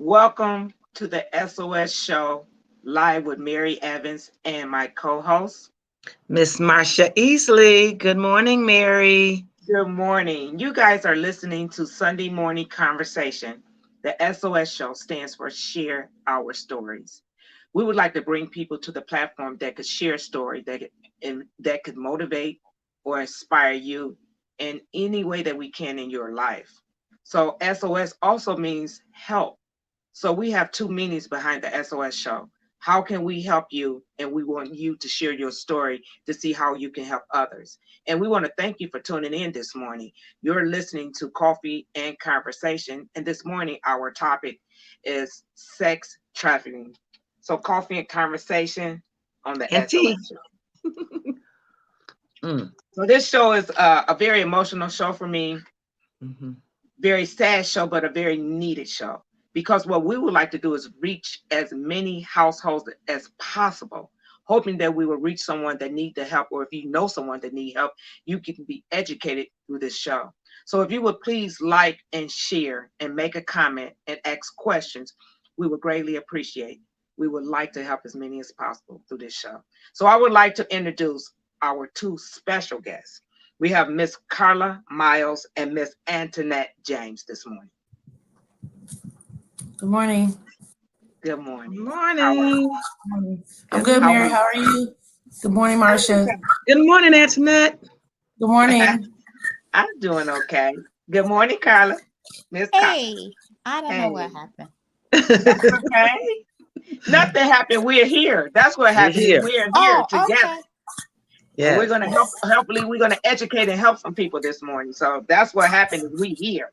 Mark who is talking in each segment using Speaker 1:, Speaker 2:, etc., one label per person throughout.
Speaker 1: Welcome to the SOS show, live with Mary Evans and my co-host.
Speaker 2: Miss Marsha Easley. Good morning, Mary.
Speaker 1: Good morning. You guys are listening to Sunday Morning Conversation. The SOS show stands for Share Our Stories. We would like to bring people to the platform that could share a story that could motivate or inspire you in any way that we can in your life. So SOS also means help. So we have two meanings behind the SOS show. How can we help you? And we want you to share your story to see how you can help others. And we want to thank you for tuning in this morning. You're listening to Coffee and Conversation. And this morning, our topic is sex trafficking. So, Coffee and Conversation on the
Speaker 2: And tea.
Speaker 1: SOS show.
Speaker 2: Mm.
Speaker 1: So, this show is a very emotional show for me,
Speaker 2: Mm-hmm.
Speaker 1: very sad show, but a very needed show. Because what we would like to do is reach as many households as possible, hoping that we will reach someone that need the help, or if you know someone that need help, you can be educated through this show. So if you would please like and share and make a comment and ask questions, we would greatly appreciate. We would like to help as many as possible through this show. So I would like to introduce our two special guests. We have Miss Carla Miles and Miss Antoinette James this morning.
Speaker 3: Good morning.
Speaker 1: Good morning.
Speaker 2: Morning.
Speaker 3: I'm good, Mary. How are you? Good morning, Marsha.
Speaker 2: Good morning, Antoinette.
Speaker 3: Good morning.
Speaker 1: I'm doing okay. Good morning, Carla. Miss Carla.
Speaker 4: Hey, I don't know what happened.
Speaker 1: That's okay. Nothing happened. We're here. That's what happened.
Speaker 2: here.
Speaker 1: We're here
Speaker 4: Oh,
Speaker 1: together.
Speaker 4: okay.
Speaker 1: And
Speaker 2: Yeah.
Speaker 1: we're gonna help. Hopefully, we're gonna educate and help some people this morning. So that's what happened. Is we here.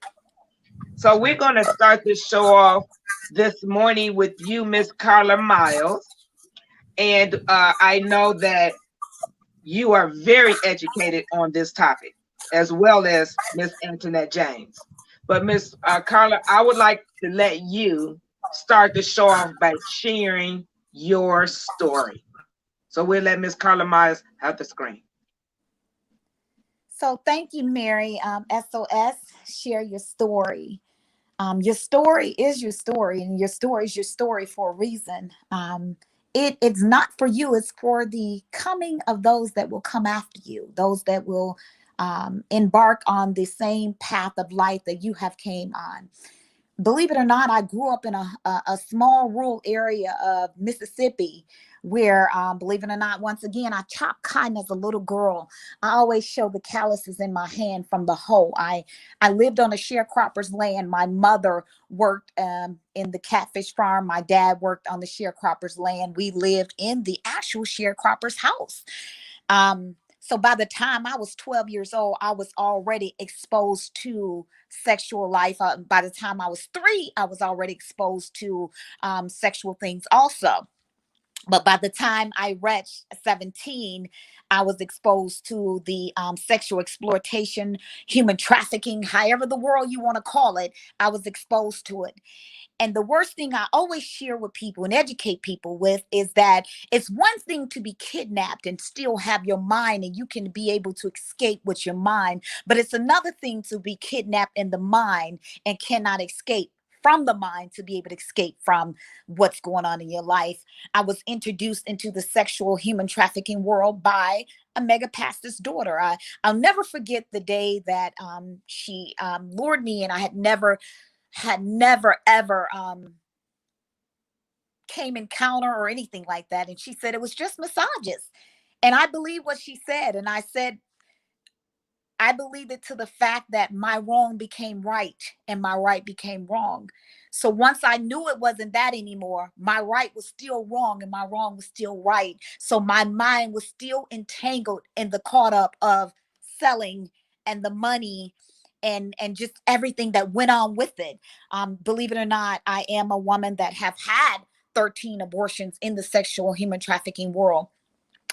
Speaker 1: So we're gonna start this show off this morning with you, Miss Carla Miles, and I know that you are very educated on this topic, as well as Miss Antoinette James. But Miss Carla, I would like to let you start the show off by sharing your story. So we'll let Miss Carla Myers have the screen.
Speaker 4: So thank you, Mary. SOS, share your story. Your story is your story, and your story is your story for a reason. It's not for you, it's for the coming of those that will come after you, those that will embark on the same path of life that you have came on. Believe it or not, I grew up in a small rural area of Mississippi where, believe it or not, once again, I chopped cotton as a little girl. I always show the calluses in my hand from the hoe. I lived on a sharecropper's land. My mother worked in the catfish farm. My dad worked on the sharecropper's land. We lived in the actual sharecropper's house. So by the time I was 12 years old, I was already exposed to sexual life. By the time I was 3, I was already exposed to sexual things also. But by the time I reached 17, I was exposed to the sexual exploitation, human trafficking, however the world you want to call it. I was exposed to it. And the worst thing I always share with people and educate people with is that it's one thing to be kidnapped and still have your mind and you can be able to escape with your mind. But it's another thing to be kidnapped in the mind and cannot escape from the mind to be able to escape from what's going on in your life. I was introduced into the sexual human trafficking world by a mega pastor's daughter. I'll never forget the day that she lured me, and I had never ever came encounter or anything like that. And she said it was just massages. And I believe what she said. And I said, I believed it to the fact that my wrong became right and my right became wrong. So once I knew it wasn't that anymore, my right was still wrong and my wrong was still right. So my mind was still entangled in the caught up of selling and the money and just everything that went on with it. Believe it or not, I am a woman that have had 13 abortions in the sexual human trafficking world.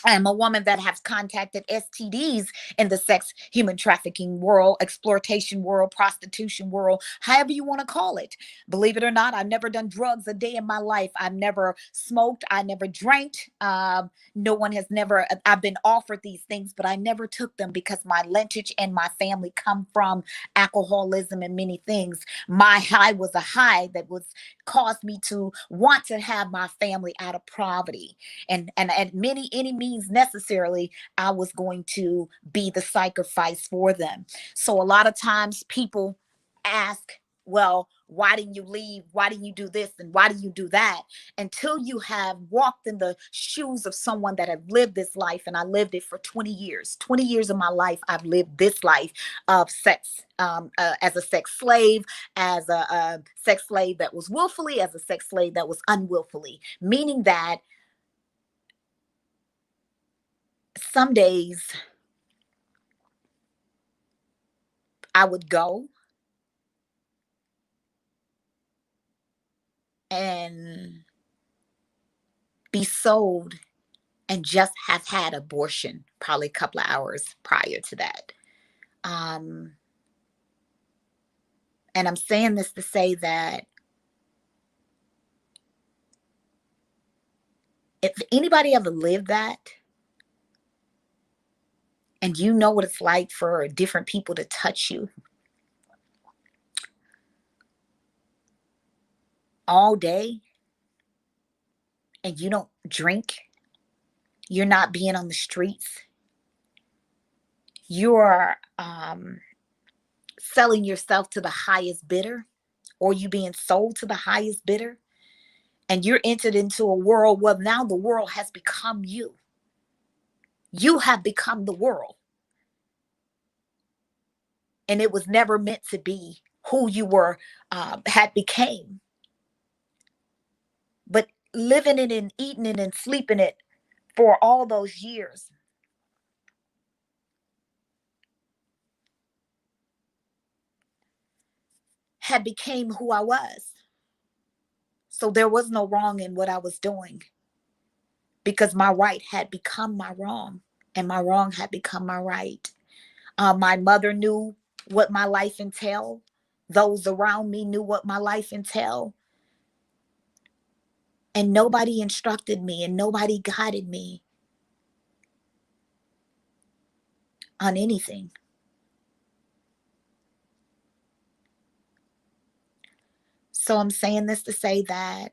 Speaker 4: I am a woman that has contacted STDs in the sex, human trafficking world, exploitation world, prostitution world, however you want to call it. Believe it or not, I've never done drugs a day in my life. I've never smoked. I never drank. No one has never, I've been offered these things, but I never took them because my lineage and my family come from alcoholism and many things. My high was a high that was caused me to want to have my family out of poverty. And at many any means necessarily, I was going to be the sacrifice for them. So a lot of times people ask, well, why didn't you leave? Why didn't you do this? And why did you do that? Until you have walked in the shoes of someone that have lived this life, and I lived it for 20 years. 20 years of my life, I've lived this life of sex, as a sex slave, as a sex slave that was willfully, as a sex slave that was unwillfully, meaning that some days I would go and be sold and just have had abortion probably a couple of hours prior to that. And I'm saying this to say that if anybody ever lived that, and you know what it's like for different people to touch you all day, and you don't drink, you're not being on the streets, you're selling yourself to the highest bidder, or you being sold to the highest bidder, and you're entered into a world where now the world has become you. You have become the world. And it was never meant to be who you were, had became. But living it and eating it and sleeping it for all those years, had became who I was. So there was no wrong in what I was doing, because my right had become my wrong, and my wrong had become my right. My mother knew what my life entailed. Those around me knew what my life entailed. And nobody instructed me and nobody guided me on anything. So I'm saying this to say that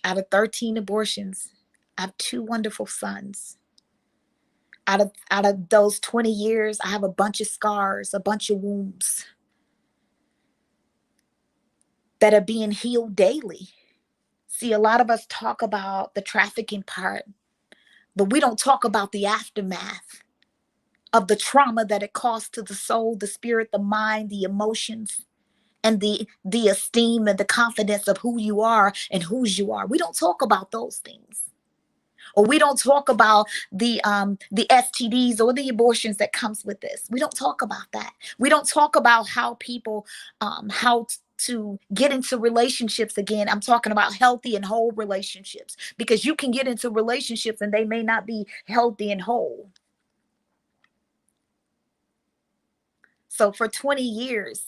Speaker 4: out of 13 abortions, I have 2 wonderful sons. Out of those 20 years, I have a bunch of scars, a bunch of wounds that are being healed daily. See, a lot of us talk about the trafficking part, but we don't talk about the aftermath of the trauma that it caused to the soul, the spirit, the mind, the emotions, and the esteem and the confidence of who you are and whose you are. We don't talk about those things. Or we don't talk about the STDs or the abortions that comes with this. We don't talk about that. We don't talk about how people, how to get into relationships again. I'm talking about healthy and whole relationships, because you can get into relationships and they may not be healthy and whole. So for 20 years,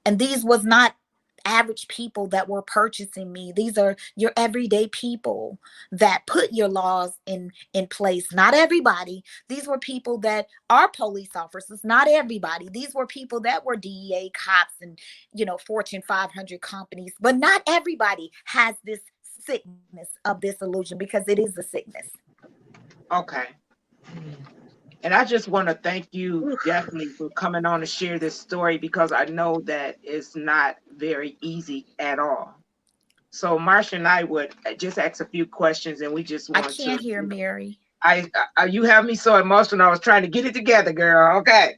Speaker 4: and these was not average people that were purchasing me. These are your everyday people that put your laws in place. Not everybody. These were people that are police officers. Not everybody. These were people that were DEA cops and, Fortune 500 companies. But not everybody has this sickness of this illusion, because it is a sickness.
Speaker 1: Okay. And I just want to thank you definitely for coming on to share this story, because I know that it's not very easy at all. So Marsha and I would just ask a few questions, and we just want to.
Speaker 4: I can't hear Mary.
Speaker 1: You have me so emotional. I was trying to get it together, girl. Okay.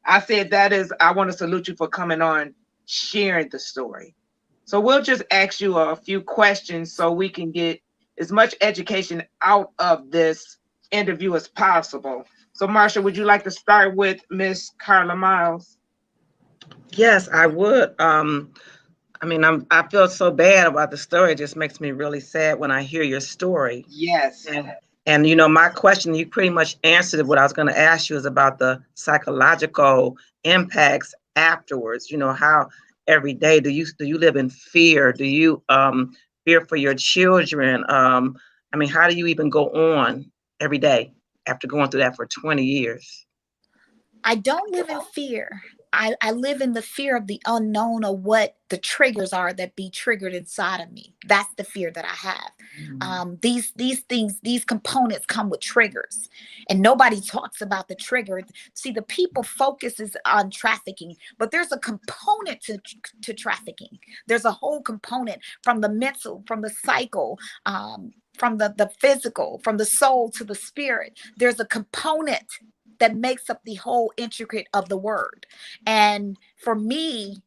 Speaker 1: I said I want to salute you for coming on, sharing the story. So we'll just ask you a few questions so we can get as much education out of this interview as possible. So Marsha, would you like to start with Miss Carla Miles?
Speaker 2: Yes, I would. I mean, I feel so bad about the story. It just makes me really sad when I hear your story.
Speaker 1: Yes.
Speaker 2: And you know, my question, you pretty much answered what I was going to ask you, is about the psychological impacts afterwards. You know, how every day do you live in fear? Do you fear for your children? I mean, how do you even go on every day after going through that for 20 years?
Speaker 4: I don't live in fear. I live in the fear of the unknown, of what the triggers are that be triggered inside of me. That's the fear that I have. These things, these components come with triggers, and nobody talks about the trigger. See, the people focuses on trafficking, but there's a component to trafficking. There's a whole component, from the mental, from the cycle, from the physical, from the soul to the spirit. There's a component that makes up the whole intricate of the word. And for me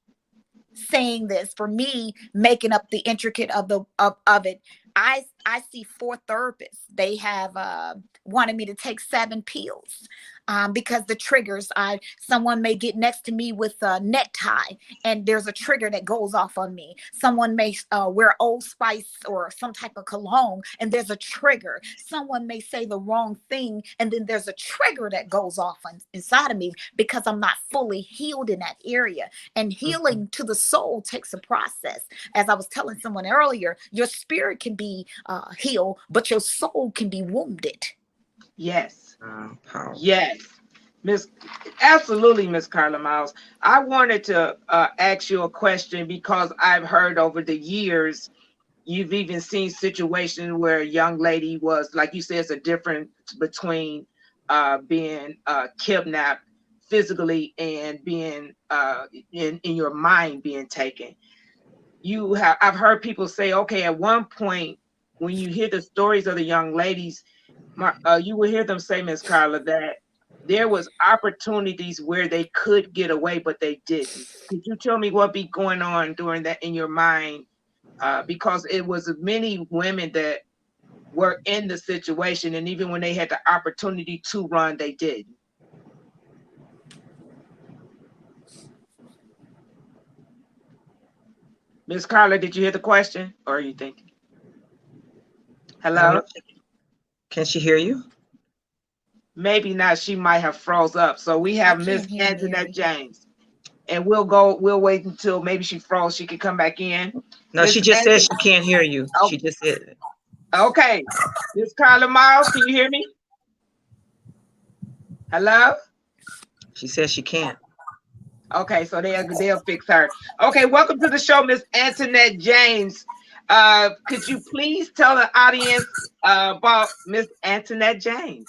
Speaker 4: saying this, for me making up the intricate of the of it, I see 4 therapists. They have wanted me to take 7 pills, because the triggers. Someone may get next to me with a necktie, and there's a trigger that goes off on me. Someone may wear Old Spice or some type of cologne, and there's a trigger. Someone may say the wrong thing, and then there's a trigger that goes off inside of me, because I'm not fully healed in that area. And healing to the soul takes a process. As I was telling someone earlier, your spirit can be healed, but your soul can be wounded.
Speaker 1: Yes. Yes. Absolutely, Miss Carla Miles. I wanted to ask you a question, because I've heard over the years, you've even seen situations where a young lady was, like you said, it's a difference between being kidnapped physically and being in your mind being taken. I've heard people say, okay, at one point, when you hear the stories of the young ladies, you will hear them say, Miss Carla, that there was opportunities where they could get away, but they didn't. Could you tell me what be going on during that in your mind? Because it was many women that were in the situation, and even when they had the opportunity to run, they didn't. Miss Carla, did you hear the question, or are you thinking? Hello?
Speaker 2: Can she hear you?
Speaker 1: Maybe not. She might have froze up. So we have Miss Antoinette James, and we'll wait until maybe she froze. She can come back in.
Speaker 2: No, she just said she can't hear you.
Speaker 1: Oh.
Speaker 2: She just said it.
Speaker 1: Okay. Miss Carla Miles, can you hear me? Hello?
Speaker 2: She says she can't.
Speaker 1: Okay, so they'll fix her. Okay, welcome to the show, Miss Antoinette James. Could you please tell the audience about Miss Antoinette James?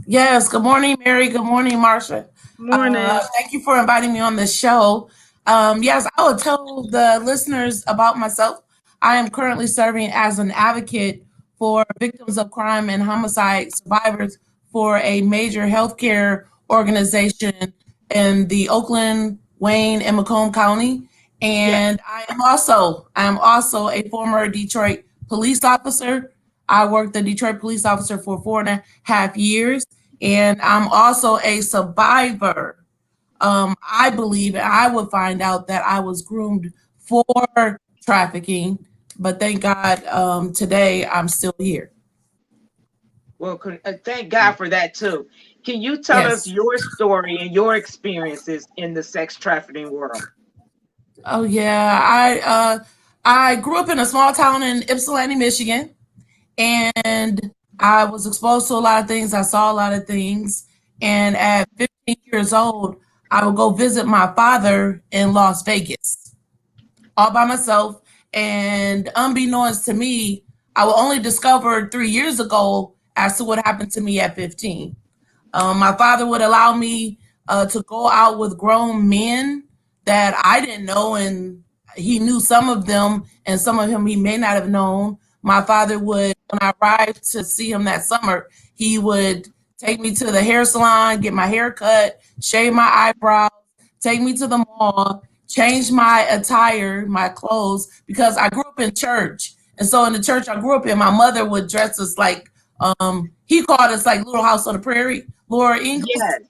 Speaker 3: Yes. Good morning, Mary. Good morning, Marsha.
Speaker 2: Morning.
Speaker 3: Thank you for inviting me on the show. Yes, I will tell the listeners about myself. I am currently serving as an advocate for victims of crime and homicide survivors for a major healthcare organization in the Oakland, Wayne, and Macomb County. And I am also a former Detroit police officer. I worked the Detroit police officer for 4.5 years, and I'm also a survivor. I believe, and I would find out that I was groomed for trafficking, but thank God today I'm still here.
Speaker 1: Well, thank God for that too. Can you tell us your story and your experiences in the sex trafficking world?
Speaker 3: Oh yeah, I grew up in a small town in Ypsilanti, Michigan, and I was exposed to a lot of things. I saw a lot of things, and at 15 years old, I would go visit my father in Las Vegas, all by myself. And unbeknownst to me, I will only discover 3 years ago as to what happened to me at 15. My father would allow me to go out with grown men that I didn't know, and he knew some of them, and some of them he may not have known. My father would, when I arrived to see him that summer, he would take me to the hair salon, get my hair cut, shave my eyebrows, take me to the mall, change my attire, my clothes, because I grew up in church. And so in the church I grew up in, my mother would dress us like, he called us like Little House on the Prairie, Laura Ingalls.
Speaker 1: Yes.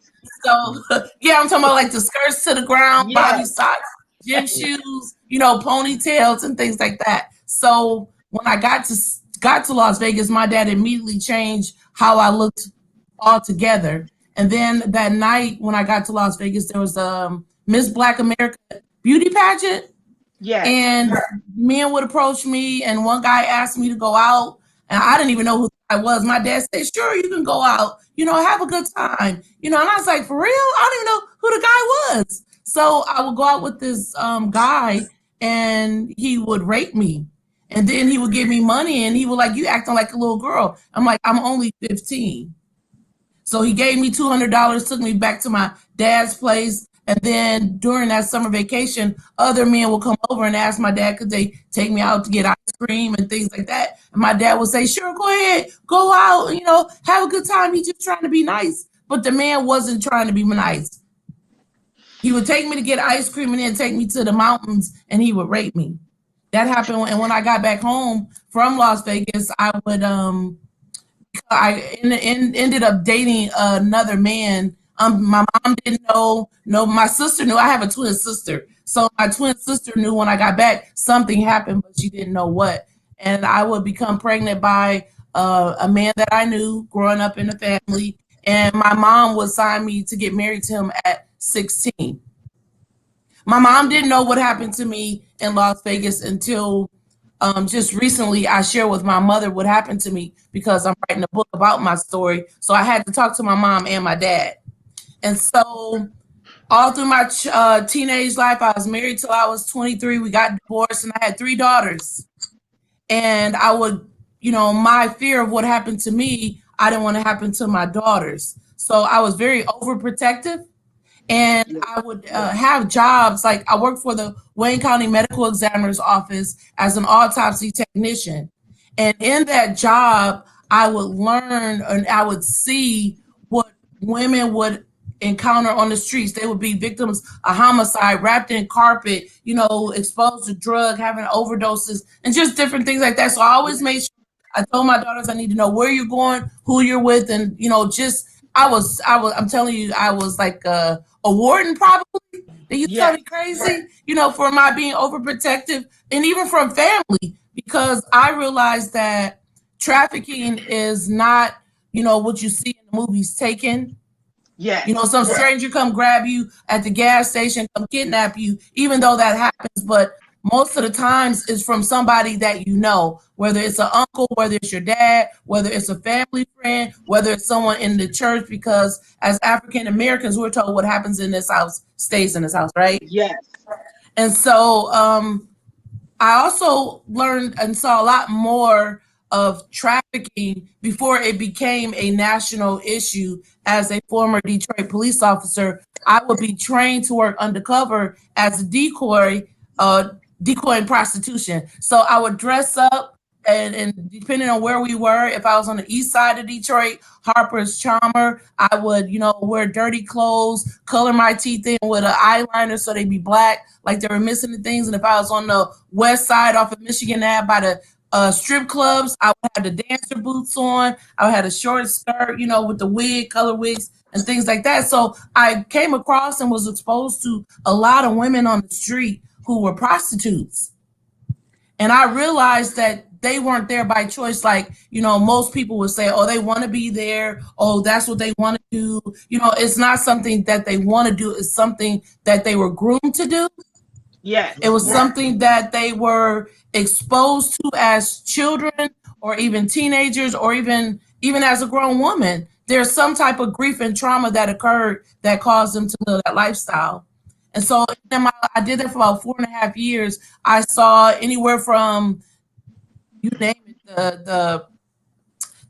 Speaker 3: So, yeah, I'm talking about like the skirts to the ground,
Speaker 1: Yes.
Speaker 3: bobby socks, gym shoes, ponytails and things like that. So when I got to Las Vegas, my dad immediately changed how I looked altogether. And then that night when I got to Las Vegas, there was a Miss Black America beauty pageant.
Speaker 1: Yes.
Speaker 3: And men would approach me, and one guy asked me to go out, and I didn't even know who I was. My dad said, "Sure, you can go out, have a good time." And I was like, "For real?" I don't even know who the guy was. So I would go out with this guy, and he would rape me. And then he would give me money, and he would like, "You acting like a little girl." I'm like, "I'm only 15. So he gave me $200, took me back to my dad's place. And then during that summer vacation, other men will come over and ask my dad, could they take me out to get ice cream and things like that? And my dad would say, "Sure, go ahead, go out, have a good time. He's just trying to be nice." But the man wasn't trying to be nice. He would take me to get ice cream and then take me to the mountains, and he would rape me. That happened. And when I got back home from Las Vegas, I ended up dating another man. My mom didn't know. No, my sister knew. I have a twin sister. So my twin sister knew when I got back something happened, but she didn't know what. And I would become pregnant by a man that I knew growing up in the family. And my mom would sign me to get married to him at 16. My mom didn't know what happened to me in Las Vegas until just recently. I shared with my mother what happened to me because I'm writing a book about my story. So I had to talk to my mom and my dad. And so all through my teenage life, I was married till I was 23. We got divorced and I had 3 daughters. And I would, my fear of what happened to me, I didn't want to happen to my daughters. So I was very overprotective. And I would have jobs, like I worked for the Wayne County Medical Examiner's Office as an autopsy technician. And in that job, I would learn and I would see what women would encounter on the streets. They would be victims of homicide, wrapped in carpet, exposed to drug, having overdoses, and just different things like that. So I always made sure I told my daughters I need to know where you're going, who you're with, and I'm telling you, I was like a warden probably. They used to tell me crazy, for my being overprotective, and even from family, because I realized that trafficking is not, what you see in the movies, Taken.
Speaker 1: Yeah.
Speaker 3: Some stranger come grab you at the gas station, come kidnap you, even though that happens. But most of the times it's from somebody that whether it's an uncle, whether it's your dad, whether it's a family friend, whether it's someone in the church, because as African Americans, we're told what happens in this house stays in this house, right?
Speaker 1: Yes.
Speaker 3: And so I also learned and saw a lot more of trafficking before it became a national issue. As a former Detroit police officer, I would be trained to work undercover as a decoy in prostitution. So I would dress up and depending on where we were, if I was on the east side of Detroit, Harper's Charmer, I would, wear dirty clothes, color my teeth in with an eyeliner so they'd be black, like they were missing the things. And if I was on the west side off of Michigan Ave by the strip clubs, I would have the dancer boots on. I would have a short skirt, with the wig, color wigs, and things like that. So I came across and was exposed to a lot of women on the street who were prostitutes. And I realized that they weren't there by choice. Like, most people would say, oh, they want to be there. Oh, that's what they want to do. It's not something that they want to do. It's something that they were groomed to do.
Speaker 1: Yes.
Speaker 3: It was something that they were exposed to as children or even teenagers or even as a grown woman. There's some type of grief and trauma that occurred that caused them to live that lifestyle. And so I did that for about 4.5 years. I saw anywhere from, you name it,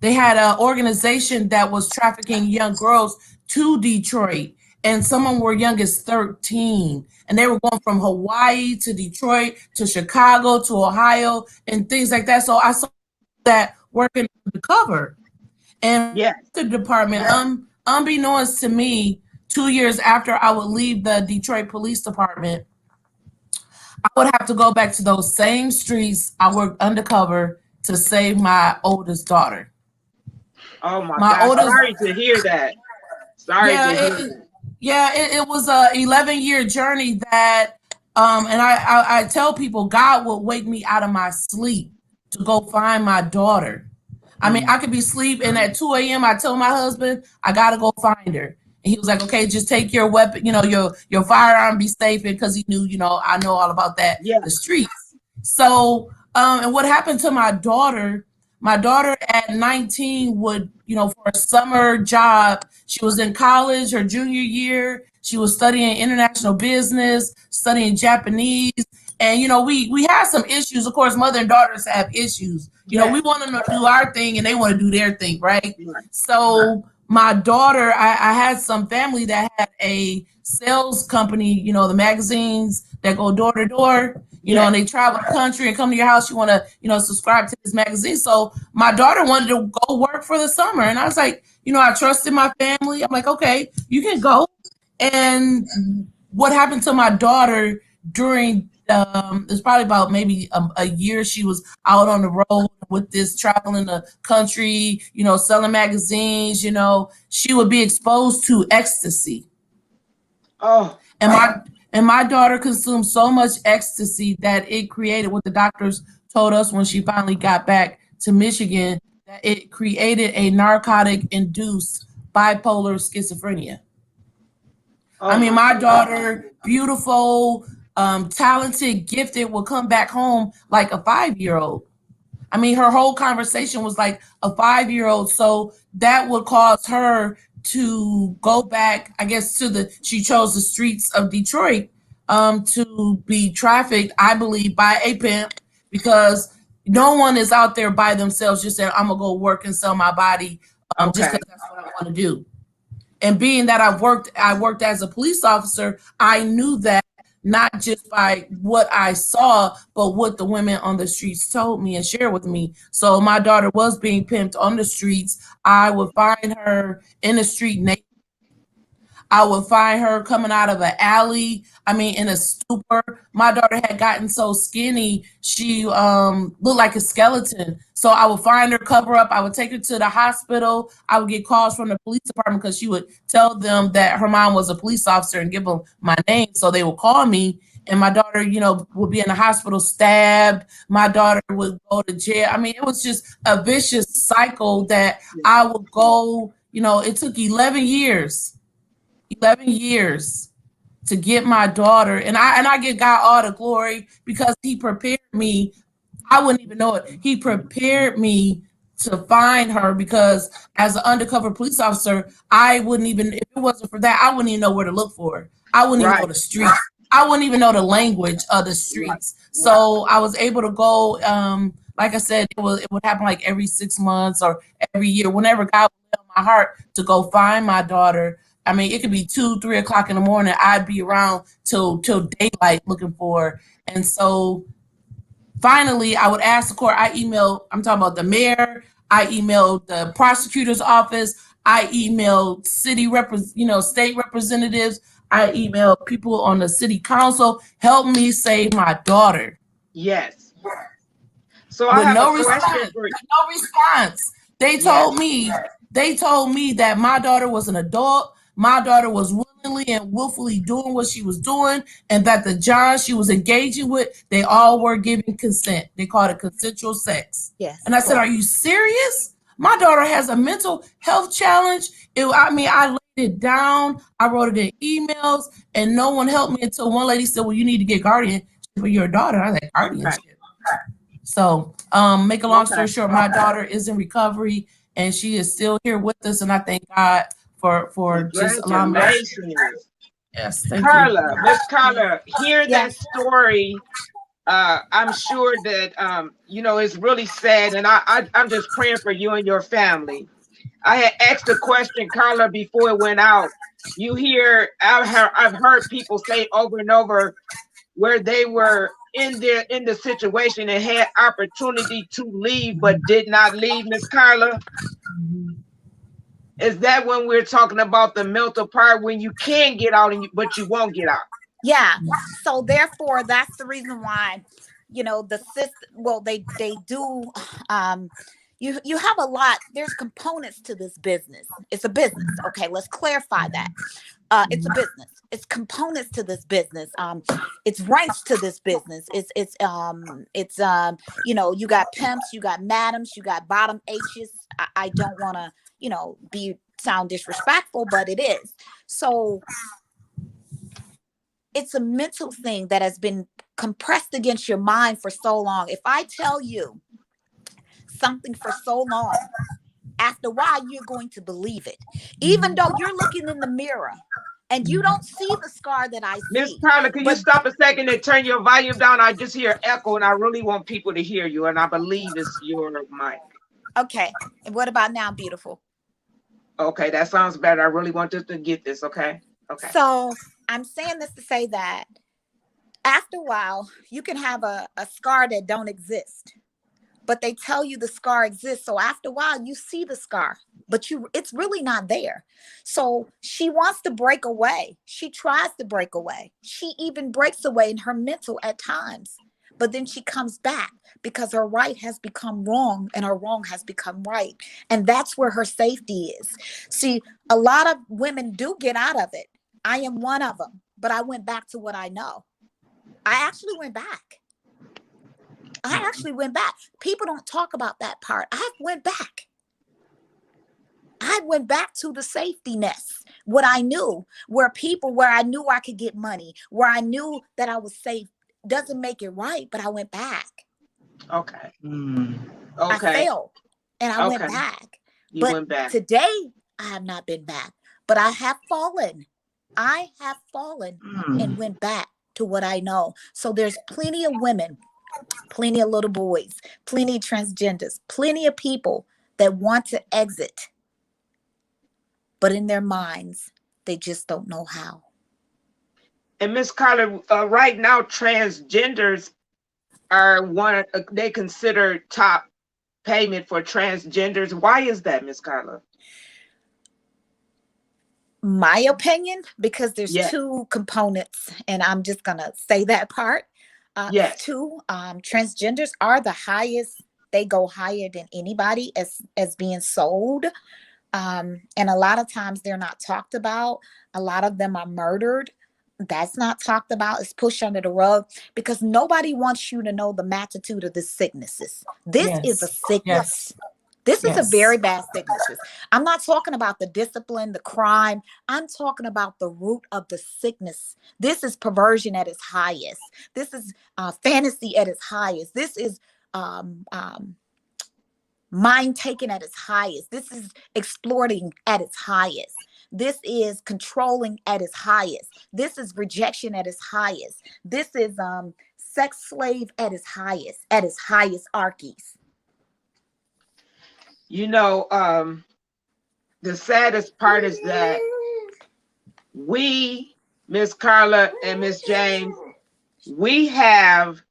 Speaker 3: they had an organization that was trafficking young girls to Detroit. And some of them were young as 13. And they were going from Hawaii to Detroit to Chicago to Ohio and things like that. So I saw that working undercover. And the department, unbeknownst to me, 2 years after I would leave the Detroit Police Department, I would have to go back to those same streets I worked undercover to save my oldest daughter.
Speaker 1: Oh my God! Sorry to hear that. Sorry to hear that.
Speaker 3: Yeah, it was a 11-year journey that And I tell people God will wake me out of my sleep to go find my daughter. I mean, I could be sleeping at 2 a.m. I tell my husband, I gotta go find her. And he was like, okay, just take your weapon, your firearm, be safe. Because he knew, I know all about that,
Speaker 1: Yeah.
Speaker 3: the streets. So, and what happened to my daughter at 19 would, for a summer job, she was in college her junior year. She was studying international business, studying Japanese. And, we had some issues. Of course, mother and daughters have issues. We want them to do our thing and they want to do their thing, right? So my daughter, I had some family that had a sales company, the magazines that go door to door, and they travel the country and come to your house. You want to, subscribe to this magazine. So my daughter wanted to go work for the summer. And I was like, I trusted my family. I'm like, okay, you can go. And what happened to my daughter during it's probably about maybe a year she was out on the road with this, traveling the country, selling magazines, she would be exposed to ecstasy.
Speaker 1: Oh.
Speaker 3: And my daughter consumed so much ecstasy that it created what the doctors told us when she finally got back to Michigan, that it created a narcotic induced bipolar schizophrenia.
Speaker 1: Oh,
Speaker 3: I mean, my daughter, beautiful, talented, gifted, will come back home like a 5-year-old. I mean, her whole conversation was like a 5-year-old. So that would cause her to go back, I guess, she chose the streets of Detroit to be trafficked, I believe, by a pimp, because no one is out there by themselves just saying, I'm going to go work and sell my body just because that's what I want to do. And being that I worked as a police officer, I knew that not just by what I saw, but what the women on the streets told me and shared with me. So my daughter was being pimped on the streets. I would find her in the street naked. I would find her coming out of an alley. I mean, in a stupor. My daughter had gotten so skinny, she looked like a skeleton. So I would find her, cover up. I would take her to the hospital. I would get calls from the police department because she would tell them that her mom was a police officer and give them my name. So they would call me. And my daughter, would be in the hospital stabbed. My daughter would go to jail. I mean, it was just a vicious cycle that I would go, it took 11 years to get my daughter, and I give God all the glory because he prepared me. I wouldn't even know it. He prepared me to find her, because as an undercover police officer, I wouldn't even, if it wasn't for that, I wouldn't even know where to look for her. I wouldn't even know the streets. I wouldn't even know the language of the streets. So I was able to go, like I said, it would happen like every 6 months or every year, whenever God would lay on my heart to go find my daughter. I mean, it could be 2, 3 o'clock in the morning. I'd be around till daylight looking for her. And so finally, I would ask the court. I'm talking about the mayor. I emailed the prosecutor's office. I emailed state representatives. I emailed people on the city council. Help me save my daughter.
Speaker 1: Yes. So I have a question for you.
Speaker 3: No response. They told me that my daughter was an adult. My daughter was willingly and willfully doing what she was doing, and that the John she was engaging with, they all were giving consent. They called it consensual sex.
Speaker 4: Yes.
Speaker 3: And I said, are you serious? My daughter has a mental health challenge. I laid it down. I wrote it in emails, and no one helped me until one lady said, well, you need to get guardianship for your daughter. I was like, guardianship. So make a long story short, my daughter is in recovery, and she is still here with us, and I thank God for just allowing me. Yes, thank
Speaker 1: Carla,
Speaker 3: you.
Speaker 1: Miss Carla, hear that story. I'm sure that it's really sad, and I'm just praying for you and your family. I had asked a question, Carla, before it went out. I've heard people say over and over where they were in the situation and had opportunity to leave but did not leave, Miss Carla. Is that when we're talking about the mental part, when you can get out but you won't get out?
Speaker 4: Yeah. So therefore, that's the reason why, the system. Well, they do. you have a lot. There's components to this business. It's a business. Okay, let's clarify that. It's a business. It's components to this business. It's ranks to this business. You know, you got pimps, you got madams, you got bottom H's. I don't want to, you know, sound disrespectful, but it is. So it's a mental thing that has been compressed against your mind for so long. If I tell you something for so long, after a while, you're going to believe it. Even though you're looking in the mirror and you don't see the scar that I
Speaker 1: Miss
Speaker 4: see.
Speaker 1: Carla, can you
Speaker 4: But
Speaker 1: stop a second and turn your volume down? I just hear echo, and I really want people to hear you, and I believe it's your mic.
Speaker 4: okay. And what about now, beautiful?
Speaker 1: Okay, that sounds better. I really want us to get this, okay? Okay.
Speaker 4: So I'm saying this to say that after a while, you can have a scar that don't exist, but they tell you the scar exists. So after a while, you see the scar, but it's really not there. So she wants to break away. She tries to break away. She even breaks away in her mental at times, but then she comes back because her right has become wrong and her wrong has become right. And that's where her safety is. See, a lot of women do get out of it. I am one of them, but I went back to what I know. I actually went back. People don't talk about that part. I went back. I went back to the safety nest, what I knew, where I knew I could get money, where I knew that I was safe. Doesn't make it right, but I went back.
Speaker 1: Okay.
Speaker 4: I
Speaker 1: Okay.
Speaker 4: failed and I went back.
Speaker 1: You
Speaker 4: But
Speaker 1: went back.
Speaker 4: today I have not been back, but I have fallen. I have fallen and went back to what I know. So there's plenty of women, plenty of little boys, plenty of transgenders, plenty of people that want to exit, but in their minds, they just don't know how.
Speaker 1: And Miss Carla, right now, transgenders are they consider top payment for transgenders. Why is that, Miss Carla?
Speaker 4: My opinion, because there's
Speaker 1: Yes.
Speaker 4: two components, and I'm just gonna say that part.
Speaker 1: Yes.
Speaker 4: Two, transgenders are the highest. They go higher than anybody as being sold. And a lot of times they're not talked about. A lot of them are murdered. That's not talked about. It's pushed under the rug because nobody wants you to know the magnitude of the sicknesses. This is a sickness. This is a very bad sickness. I'm not talking about the discipline, the crime. I'm talking about the root of the sickness. This is perversion at its highest. This is fantasy at its highest. This is mind taken at its highest. This is exploiting at its highest. This is controlling at its highest. This is rejection at its highest. This is sex slave at its highest archies.
Speaker 1: You know, the saddest part is that we, Miss Carla and Miss James, we have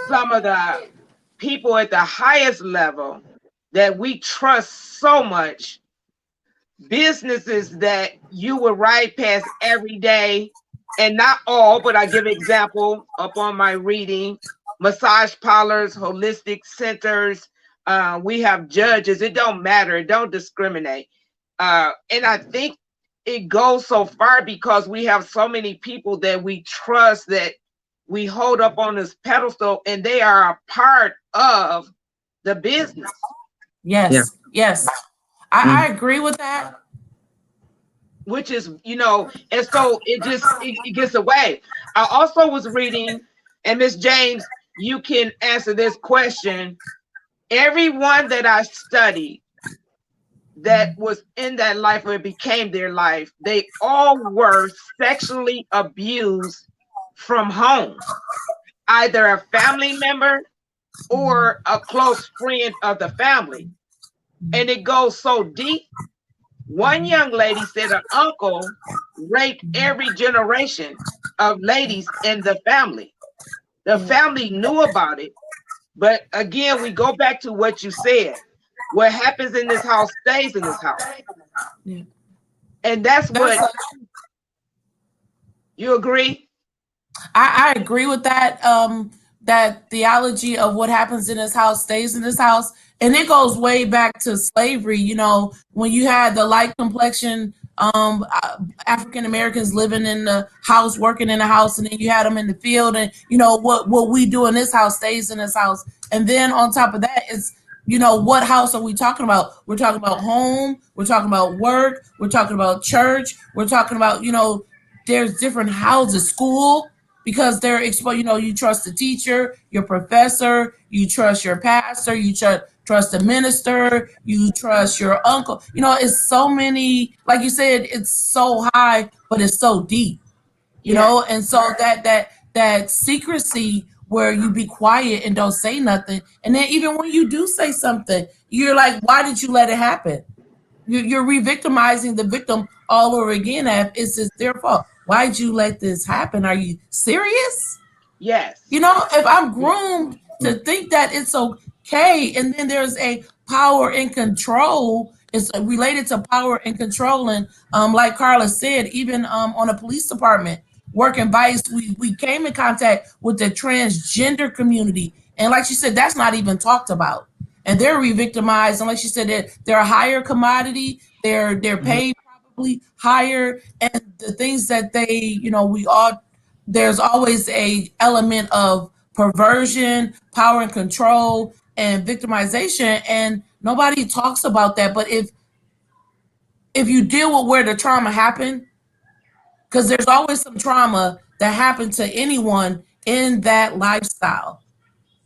Speaker 1: some of the people at the highest level that we trust so much, businesses that you would ride past every day, and not all, but I give example up on my reading, massage parlors, holistic centers, we have judges. It don't matter, it don't discriminate. And I think it goes so far because we have so many people that we trust, that we hold up on this pedestal, and they are a part of the business.
Speaker 3: Yes. I agree with that.
Speaker 1: Which is, you know, and so it gets away. I also was reading, and Miss James, you can answer this question. Everyone that I studied that was in that life or it became their life, they all were sexually abused from home, either a family member or a close friend of the family. And it goes so deep. One young lady said her uncle raped every generation of ladies in the family. The family knew about it. But again, we go back to what you said. What happens in this house stays in this house.
Speaker 3: Yeah.
Speaker 1: And that's what you agree?
Speaker 3: I agree with that. that theology of what happens in this house stays in this house. And it goes way back to slavery, you know, when you had the light complexion African Americans living in the house, working in the house, and then you had them in the field, and you know what we do in this house stays in this house. And then on top of that, it's, you know, what house are we talking about? We're talking about home, we're talking about work, we're talking about church, we're talking about, you know, there's different houses, school, because they're exposed. You know, you trust the teacher, your professor, you trust your pastor, you trust the minister, you trust your uncle. You know, it's so many, like you said, it's so high, but it's so deep, you know. And so that secrecy where you be quiet and don't say nothing, and then even when you do say something, you're like, why did you let it happen? You're re-victimizing the victim all over again. It's their fault. Why'd you let this happen? Are you serious?
Speaker 1: Yes.
Speaker 3: You know, if I'm groomed to think that it's okay, and then there's a power and control, it's related to power and control. And like Carla said, even on a police department, working vice, we came in contact with the transgender community. And like she said, that's not even talked about. And they're re-victimized. And like she said, they're a higher commodity. They're paid probably higher. And the things that they, you know, there's always a element of perversion, power and control, and victimization, and nobody talks about that. But if you deal with where the trauma happened, because there's always some trauma that happened to anyone in that lifestyle,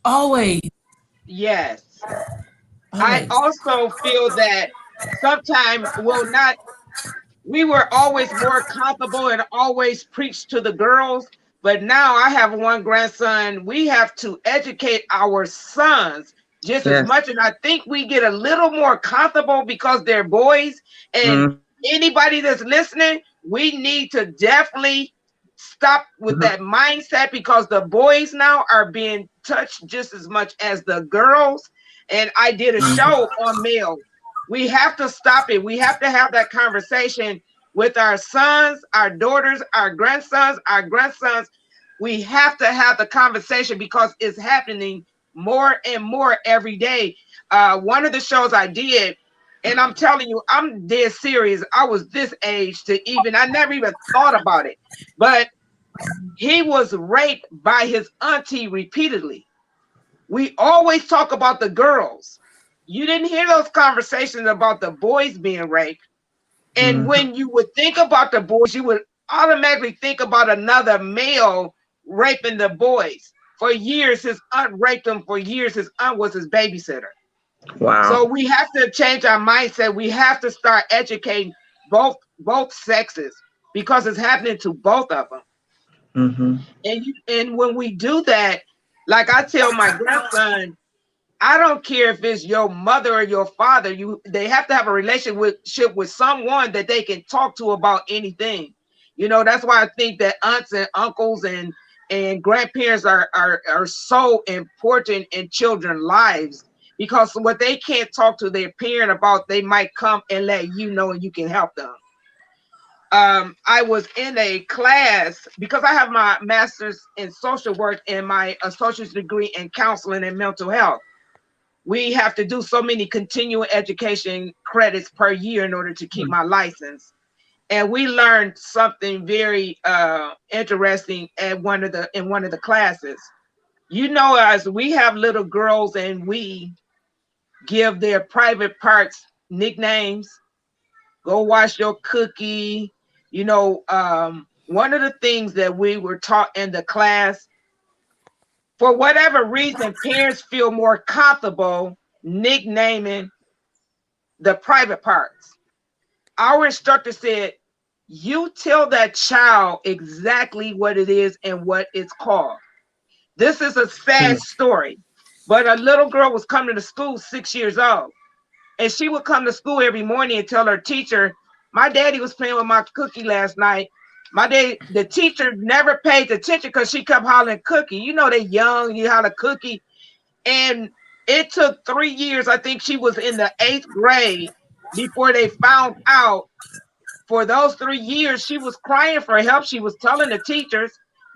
Speaker 3: always.
Speaker 1: Yes. I
Speaker 3: Always.
Speaker 1: also feel that sometimes, well, not, we were always more comfortable and always preached to the girls. But now I have one grandson. We have to educate our sons just as much. And I think we get a little more comfortable because they're boys. And anybody that's listening, we need to definitely stop with that mindset, because the boys now are being touched just as much as the girls. And I did a show on male. We have to stop it. We have to have that conversation with our sons, our daughters, our grandsons, our grandsons. We have to have the conversation because it's happening more and more every day. One of the shows I did, and I'm telling you, I'm dead serious. I was this age to even, I never even thought about it. But he was raped by his auntie repeatedly. We always talk about the girls. You didn't hear those conversations about the boys being raped. And when you would think about the boys, you would automatically think about another male raping the boys. For years, his aunt raped him. For years, his aunt was his babysitter.
Speaker 2: Wow.
Speaker 1: So we have to change our mindset. We have to start educating both sexes, because it's happening to both of them. And when we do that, like I tell my grandson, I don't care if it's your mother or your father. They have to have a relationship with someone that they can talk to about anything. You know, that's why I think that aunts and uncles and grandparents are so important in children's lives, because what they can't talk to their parent about, they might come and let you know, and you can help them. I was in a class because I have my master's in social work and my associate's degree in counseling and mental health. We have to do so many continuing education credits per year in order to keep my license. And we learned something very interesting in one of the classes. You know, as we have little girls and we give their private parts nicknames, go wash your cookie. You know, one of the things that we were taught in the class, for whatever reason, parents feel more comfortable nicknaming the private parts. Our instructor said, you tell that child exactly what it is and what it's called. This is a sad story, but a little girl was coming to school 6 years old, and she would come to school every morning and tell her teacher, my daddy was playing with my cookie last night. The teacher never paid attention because she kept hollering cookie. You know, they young, you holler cookie. And it took 3 years. I think she was in the 8th grade before they found out. For those 3 years, she was crying for help. She was telling the teachers,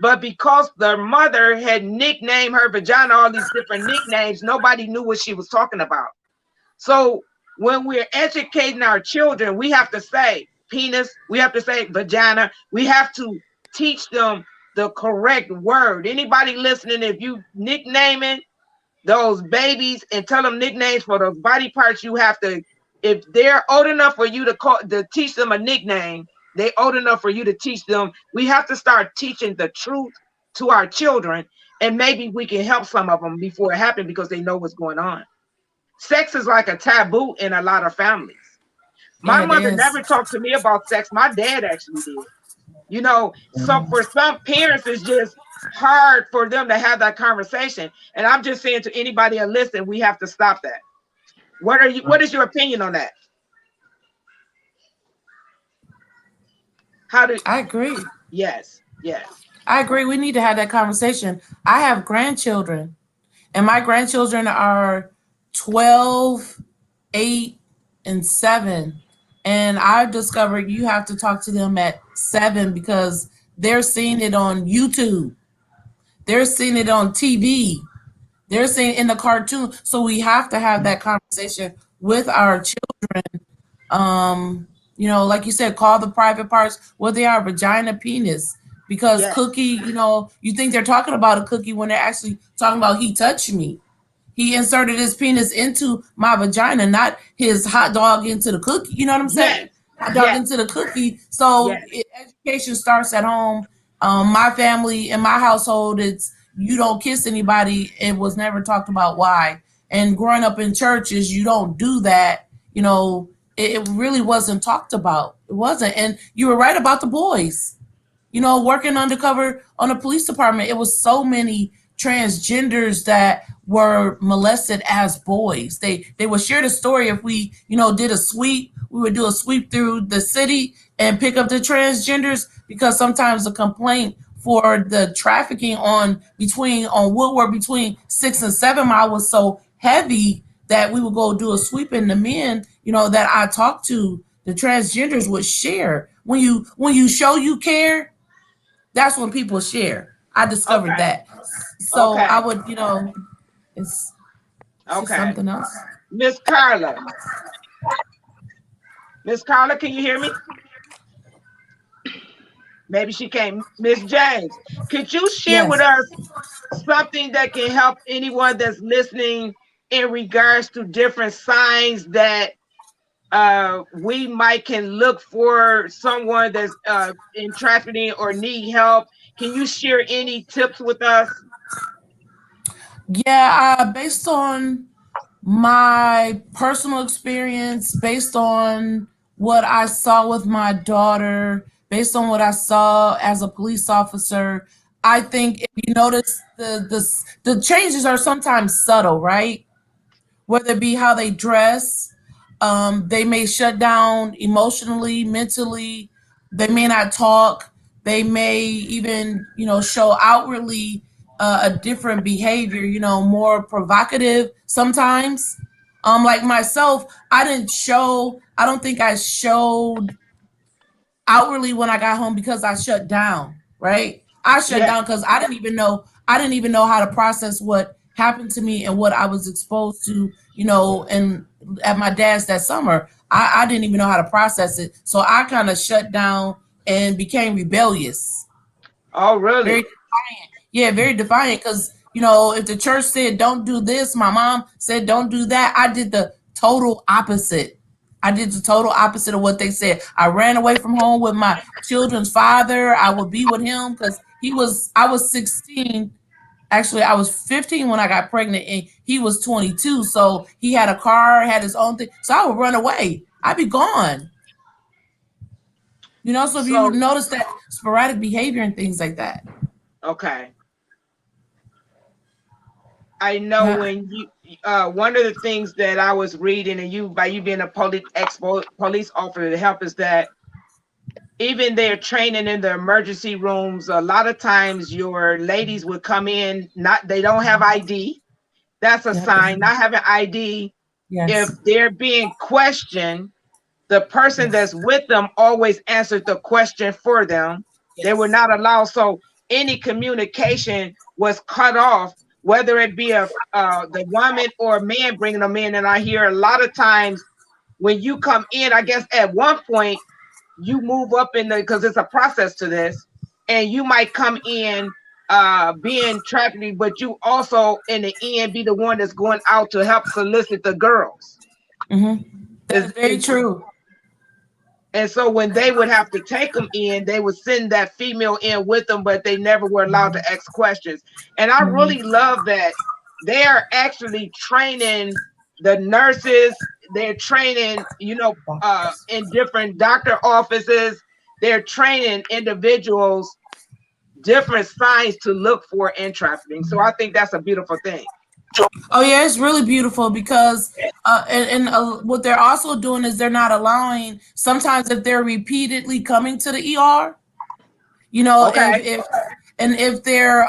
Speaker 1: But because their mother had nicknamed her vagina all these different nicknames, nobody knew what she was talking about. So when we're educating our children, we have to say penis, we have to say vagina, we have to teach them the correct word. Anybody listening, if you nicknaming those babies and tell them nicknames for those body parts, you have to, if they're old enough for you to teach them a nickname, they're old enough for you to teach them. We have to start teaching the truth to our children, and maybe we can help some of them before it happens because they know what's going on. Sex is like a taboo in a lot of families. My
Speaker 3: Yeah, it
Speaker 1: mother
Speaker 3: is.
Speaker 1: never talked to me about sex. My dad actually did. You know, so for some parents, it's just hard for them to have that conversation. And I'm just saying to anybody that listen, we have to stop that. What is your opinion on that? How do
Speaker 3: I agree.
Speaker 1: yes, yes.
Speaker 3: I agree. We need to have that conversation. I have grandchildren, and my grandchildren are 12, 8, and 7. And I've discovered you have to talk to them at 7 because they're seeing it on YouTube. They're seeing it on TV. They're seeing it in the cartoon. So we have to have that conversation with our children. Like you said, call the private parts what they are, vagina, penis. Because
Speaker 1: Yes.
Speaker 3: Cookie, you think they're talking about a cookie when they're actually talking about he touched me. He inserted his penis into my vagina, not his hot dog into the cookie. You know what I'm saying?
Speaker 1: Yes.
Speaker 3: Hot dog
Speaker 1: Yes.
Speaker 3: into the cookie. So
Speaker 1: Yes.
Speaker 3: education starts at home. My family, in my household, it's you don't kiss anybody. It was never talked about why. And growing up in churches, you don't do that. It really wasn't talked about. It wasn't. And you were right about the boys. Working undercover on a police department, it was so many transgenders that were molested as boys. They would share the story if we, did a sweep. We would do a sweep through the city and pick up the transgenders because sometimes the complaint for the trafficking on Woodward between 6 and 7 Mile was so heavy that we would go do a sweep, and the men, that I talked to, the transgenders would share. When you show you care, that's when people share. I discovered
Speaker 1: Okay.
Speaker 3: that. So
Speaker 1: Okay.
Speaker 3: I would, it's just
Speaker 1: Okay.
Speaker 3: something else.
Speaker 1: Miss Carla. Miss Carla, can you hear me? Maybe she can't. Miss James, could you share with
Speaker 3: Yes.
Speaker 1: us something that can help anyone that's listening in regards to different signs that we might can look for someone that's in trafficking or need help? Can you share any tips with us?
Speaker 3: Yeah, based on my personal experience, based on what I saw with my daughter, based on what I saw as a police officer, I think if you notice the changes are sometimes subtle, right? Whether it be how they dress, they may shut down emotionally, mentally, they may not talk, they may even, show outwardly a different behavior, more provocative sometimes. Like myself, I don't think I showed outwardly when I got home because I shut down, right? I shut
Speaker 1: Yes.
Speaker 3: down because I didn't even know how to process what happened to me and what I was exposed to, and at my dad's that summer. I didn't even know how to process it. So I kind of shut down and became rebellious.
Speaker 1: Oh,
Speaker 3: Very
Speaker 1: really?
Speaker 3: defiant. Yeah, very defiant because, if the church said don't do this, my mom said don't do that, I did the total opposite. I did the total opposite of what they said. I ran away from home with my children's father. I would be with him because I was 16. Actually, I was 15 when I got pregnant and he was 22. So he had a car, had his own thing. So I would run away. I'd be gone. So if you
Speaker 1: So,
Speaker 3: notice that sporadic behavior and things like that.
Speaker 1: okay. I know
Speaker 3: Yeah.
Speaker 1: when you one of the things that I was reading, and by you being a police officer to help, is that even their training in the emergency rooms, a lot of times your ladies would come in, not they don't have ID. That's a
Speaker 3: Yep.
Speaker 1: sign. Not having ID. If
Speaker 3: Yes.
Speaker 1: they're being questioned, the person
Speaker 3: Yes.
Speaker 1: that's with them always answered the question for them. They were
Speaker 3: Yes.
Speaker 1: not allowed. So any communication was cut off, whether it be the woman or a man bringing them in. And I hear a lot of times when you come in, I guess at one point you move up in the, because it's a process to this, and you might come in being trafficking, but you also in the end be the one that's going out to help solicit the girls.
Speaker 3: That's very true.
Speaker 1: And so when they would have to take them in, they would send that female in with them, but they never were allowed to ask questions. And I really love that they are actually training the nurses. They're training, in different doctor offices. They're training individuals different signs to look for in trafficking. So I think that's a beautiful thing.
Speaker 3: Oh yeah, it's really beautiful because what they're also doing is they're not allowing, sometimes if they're repeatedly coming to the ER,
Speaker 1: Okay.
Speaker 3: if they're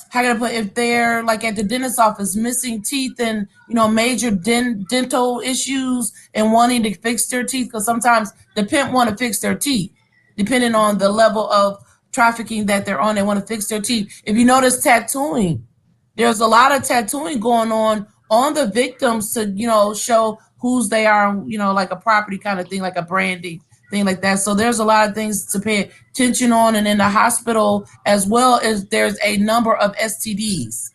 Speaker 3: how can I put, if they're like at the dentist's office missing teeth and major dental issues and wanting to fix their teeth, because sometimes the pimp want to fix their teeth depending on the level of trafficking that they're on. They want to fix their teeth. If you notice tattooing, there's a lot of tattooing going on the victims to, show whose they are, like a property kind of thing, like a branding thing like that. So there's a lot of things to pay attention on. And in the hospital, as well as there's a number of STDs.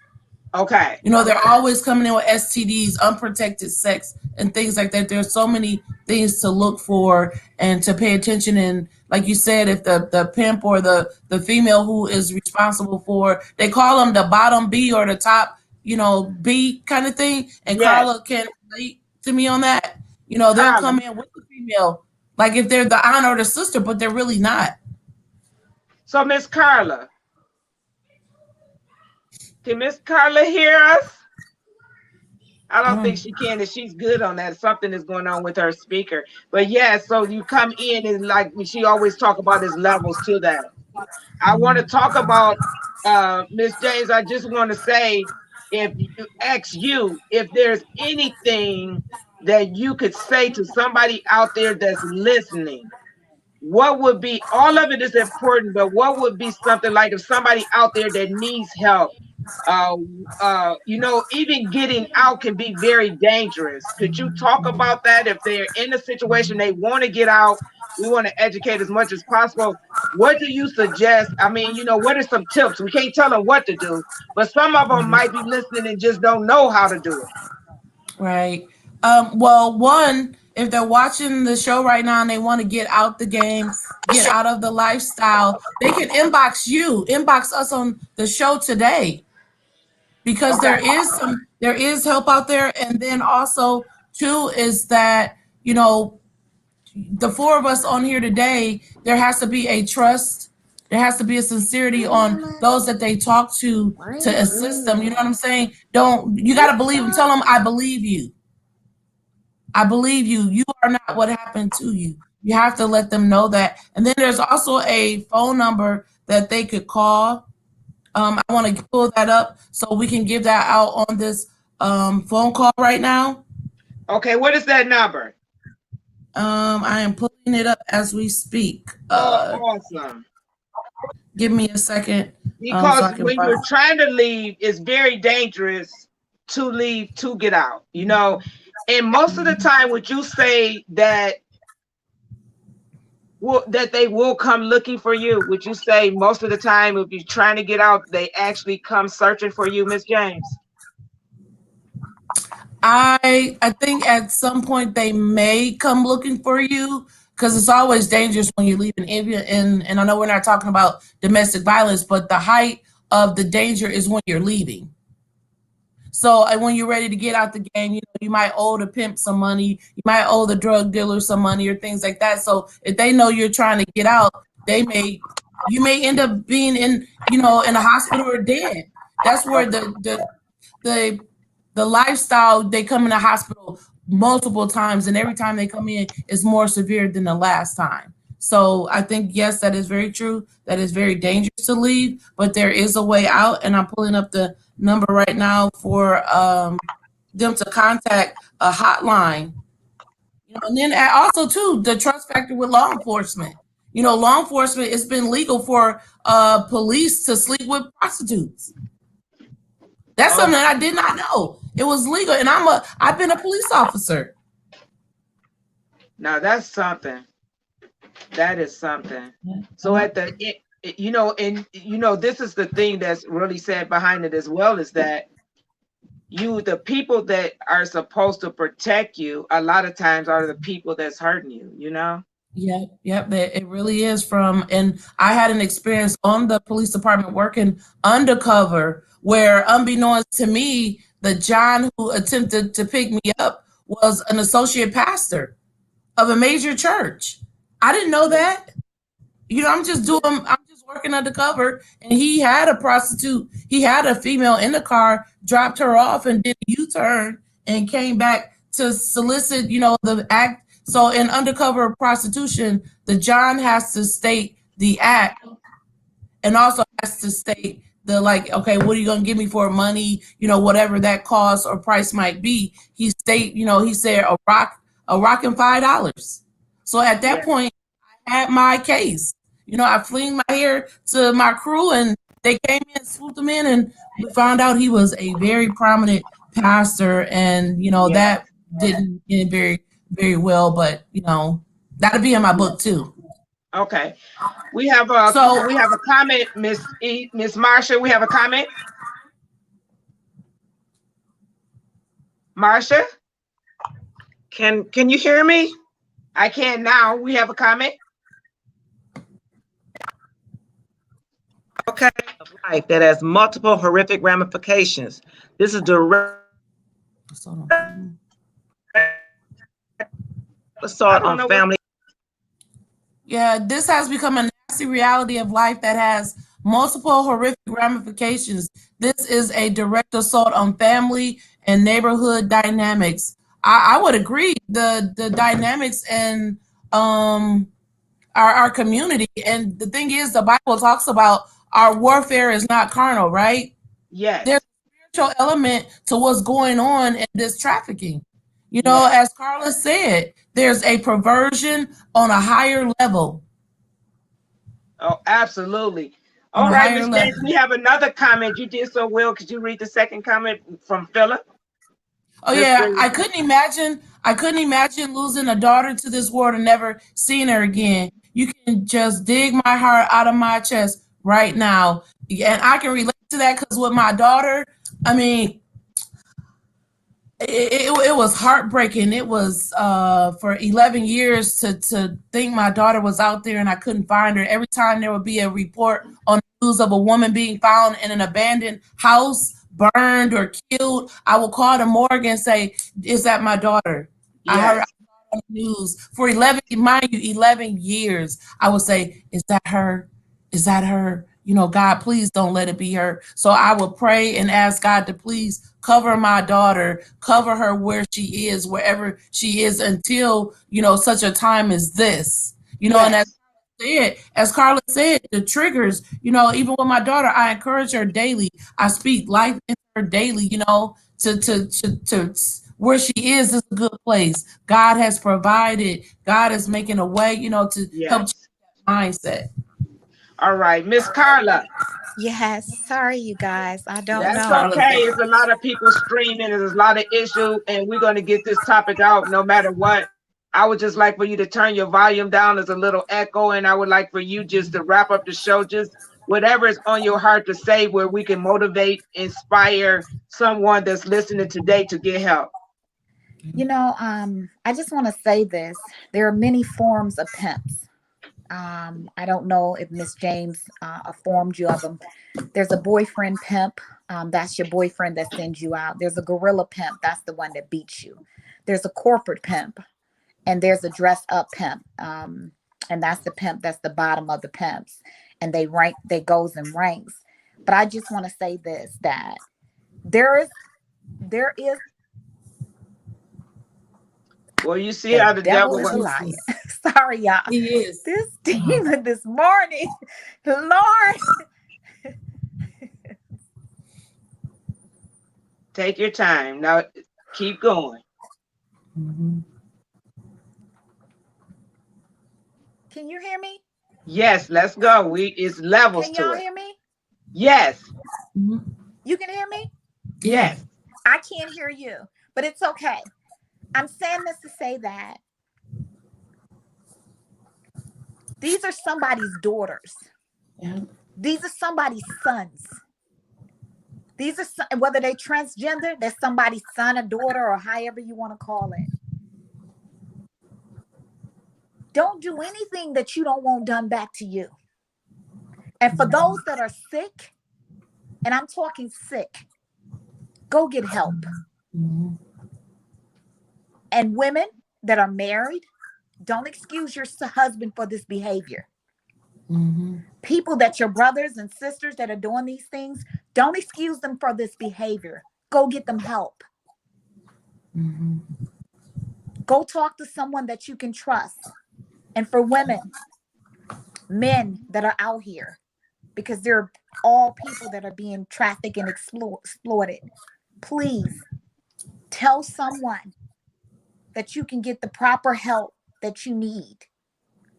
Speaker 1: Okay.
Speaker 3: They're always coming in with STDs, unprotected sex, and things like that. There's so many things to look for and to pay attention. And like you said, if the pimp or the female who is responsible for, they call them the bottom B or the top, B kind of thing. And
Speaker 1: Yes.
Speaker 3: Carla can relate to me on that. They'll come in with the female, like if they're the aunt or the sister, but they're really not.
Speaker 1: So Miss Carla, can Miss Carla hear us? I don't think she can, and she's good on that. Something is going on with her speaker. But yeah, so you come in and like she always talk about is levels to that. I want to talk about Miss James. I just want to say, if you ask you if there's anything that you could say to somebody out there that's listening, what would be, all of it is important, but what would be something like if somebody out there that needs help, even getting out can be very dangerous. Could you talk about that? If they're in a situation, they want to get out, we want to educate as much as possible. What do you suggest? I mean, what are some tips? We can't tell them what to do, but some of them might be listening and just don't know how to do it.
Speaker 3: Right. Well, one, if they're watching the show right now and they want to get out the game, get out of the lifestyle, they can inbox us on the show today, because there is help out there. And then also too is that, the four of us on here today, there has to be a trust. There has to be a sincerity on those that they talk to assist them. You know what I'm saying? You got to believe them. Tell them, I believe you. I believe you. You are not what happened to you. You have to let them know that. And then there's also a phone number that they could call. I want to pull that up so we can give that out on this phone call right now.
Speaker 1: Okay, what is that number?
Speaker 3: I am pulling it up as we speak.
Speaker 1: Awesome.
Speaker 3: Give me a second.
Speaker 1: Because when you're trying to leave, it's very dangerous to leave to get out, And most of the time, would you say that that they will come looking for you? Would you say most of the time, if you're trying to get out, they actually come searching for you, Miss James?
Speaker 3: I think at some point they may come looking for you, because it's always dangerous when you leave and I know we're not talking about domestic violence, but the height of the danger is when you're leaving. So when you're ready to get out the game, you might owe the pimp some money, you might owe the drug dealer some money or things like that. So if they know you're trying to get out, you may end up being in a hospital or dead. That's where the lifestyle, they come in the hospital multiple times, and every time they come in is more severe than the last time. So I think, yes, that is very true. That is very dangerous to leave, but there is a way out. And I'm pulling up the number right now for them to contact a hotline. And then also too, the trust factor with law enforcement. Law enforcement, it's been legal for police to sleep with prostitutes. That's something that I did not know. It was legal, and I've been a police officer.
Speaker 1: Now that's something. That is something. So at the this is the thing that's really sad behind it as well, is that the people that are supposed to protect you a lot of times are the people that's hurting you.
Speaker 3: Yep, it really is and I had an experience on the police department working undercover where, unbeknownst to me, the John who attempted to pick me up was an associate pastor of a major church. I didn't know that. I'm just working undercover, and he had a prostitute. He had a female in the car, dropped her off, and did a U-turn and came back to solicit, the act. So in undercover prostitution, the John has to state the act and also has to state the, like, okay, what are you going to give me for money? Whatever that cost or price might be. He said a rock and $5. So at that point, I had my case. I flinged my hair to my crew, and they came in and swooped him in, and we found out he was a very prominent pastor, and that didn't end very, very well, but that'll be in my book too.
Speaker 1: Okay. We have a comment, Miss Marsha. We have a comment. Marsha?
Speaker 2: Can you hear me?
Speaker 1: I can now. We have a comment.
Speaker 2: Okay, of life that has multiple horrific ramifications. This is direct assault on family.
Speaker 3: Yeah, this has become a nasty reality of life that has multiple horrific ramifications. This is a direct assault on family and neighborhood dynamics. I would agree. The dynamics in our community, and the thing is, the Bible talks about our warfare is not carnal, right?
Speaker 1: Yes.
Speaker 3: There's a spiritual element to what's going on in this trafficking. As Carla said, there's a perversion on a higher level.
Speaker 1: Oh, absolutely. All right, Ms. James, we have another comment. You did so well. Could you read the second comment from Philip?
Speaker 3: Oh yeah, I couldn't imagine losing a daughter to this world and never seeing her again. You can just dig my heart out of my chest right now. And I can relate to that because with my daughter, I mean, it was heartbreaking. It was for 11 years to think my daughter was out there and I couldn't find her. Every time there would be a report on the news of a woman being found in an abandoned house, burned or killed, I would call the morgue and say, "Is that my daughter?"
Speaker 1: Yes.
Speaker 3: I heard on the news for 11 years. I would say, "Is that her? Is that her? God, please don't let it be her." So I would pray and ask God to please cover my daughter, cover her where she is, wherever she is, until such a time as this. And as Carla said, the triggers, even with my daughter, I encourage her daily. I speak life into her daily, to where she is a good place. God has provided. God is making a way, to help change that mindset.
Speaker 1: All right, Miss Carla.
Speaker 4: Yes, sorry, you guys. I don't know.
Speaker 1: That's okay. There's a lot of people streaming. There's a lot of issues, and we're going to get this topic out no matter what. I would just like for you to turn your volume down. There's a little echo, and I would like for you just to wrap up the show. Just whatever is on your heart to say, where we can motivate, inspire someone that's listening today to get help.
Speaker 4: I just want to say this. There are many forms of pimps. I don't know if Miss James informed you of them. There's a boyfriend pimp. That's your boyfriend that sends you out. There's a gorilla pimp. That's the one that beats you. There's a corporate pimp. And there's a dress up pimp. And that's the pimp that's the bottom of the pimps. And they goes in ranks. But I just want to say this, that there is
Speaker 1: well, you see how the devil
Speaker 4: is a liar. Sorry, y'all.
Speaker 3: He is.
Speaker 4: This demon this morning, Lord.
Speaker 1: Take your time. Now keep going.
Speaker 4: Can you hear me?
Speaker 1: Yes, let's go. It's levels
Speaker 4: Can
Speaker 1: to
Speaker 4: y'all
Speaker 1: it.
Speaker 4: hear me?
Speaker 1: Yes,
Speaker 3: Mhm.
Speaker 4: You can hear me?
Speaker 3: Yeah.
Speaker 1: yes.
Speaker 4: I can't hear you, but it's okay. I'm saying this to say that these are somebody's daughters.
Speaker 3: Yeah.
Speaker 4: These are somebody's sons. These are whether they transgender, they're somebody's son or daughter or however you want to call it. Don't do anything that you don't want done back to you. And for those that are sick, and I'm talking sick, go get help.
Speaker 3: Mhm.
Speaker 4: And women that are married, don't excuse your husband for this behavior.
Speaker 3: Mhm.
Speaker 4: People that your brothers and sisters that are doing these things, don't excuse them for this behavior. Go get them help.
Speaker 3: Mhm.
Speaker 4: Go talk to someone that you can trust. And for women, men that are out here, because they're all people that are being trafficked and exploited, please tell someone that you can get the proper help that you need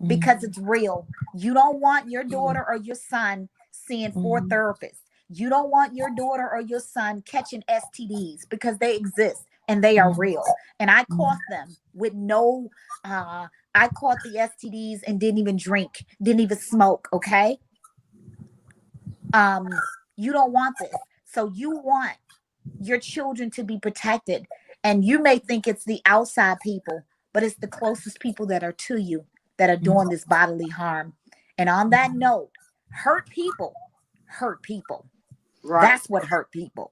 Speaker 4: because it's real. You don't want your daughter or your son seeing four
Speaker 3: Mhm.
Speaker 4: therapists. You don't want your daughter or your son catching STDs because they exist and they are real. And I caught them with no, I caught the STDs and didn't even drink, didn't even smoke. Okay. Um, you don't want this. So you want your children to be protected. And you may think it's the outside people, but it's the closest people that are to you that are doing this bodily harm. And on that note, hurt people hurt people.
Speaker 1: Right.
Speaker 4: That's what hurt people.